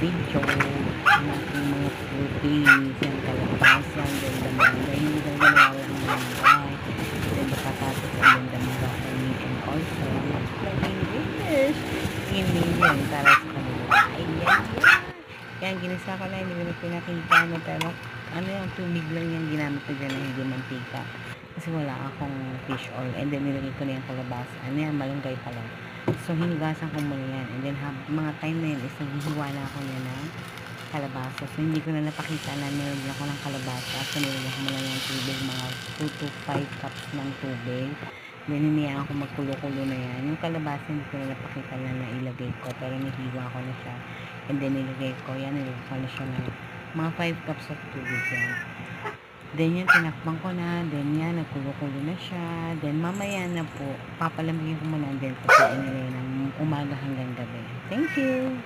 video ang aking mga proteins, yung kalabasan, ganda mga hindi ko ginawa lang ng buhay. Then pagkatapos ang ganda mga kanin and also like English. Yung para sa kanila. Ayan. Kaya ginisa ko na, hindi ko na pinakita no, pero ano yung tubig lang yung ginamit ko dyan na hindi mantika. Kasi wala akong fish oil. And then nilagay ko na yung kalabasa. Ano yan, malunggay pa lang. So, hinugasan ko muna yan. And then, mga time na yun is naghihiwa na ako niya ng kalabasa. So, hindi ko na napakita na nilagyan ko ng kalabasa. So, nilagyan ko muna ng tubig. Mga 2 to 5 cups ng tubig. Then, hiniyaan ko magkulo-kulo na yan. Yung kalabasa, hindi ko na napakita na nailagay ko. Pero, nahiwa ko na siya. And then, nilagay ko ko na siya ng mga 5 cups of tubig yan. Then yan, tinakbang ko na. Then yan, nagkulo-kulo na siya. Then mamaya na po, papalamigin ko muna. Then pagkain nila ng umaga hanggang gabi. Thank you!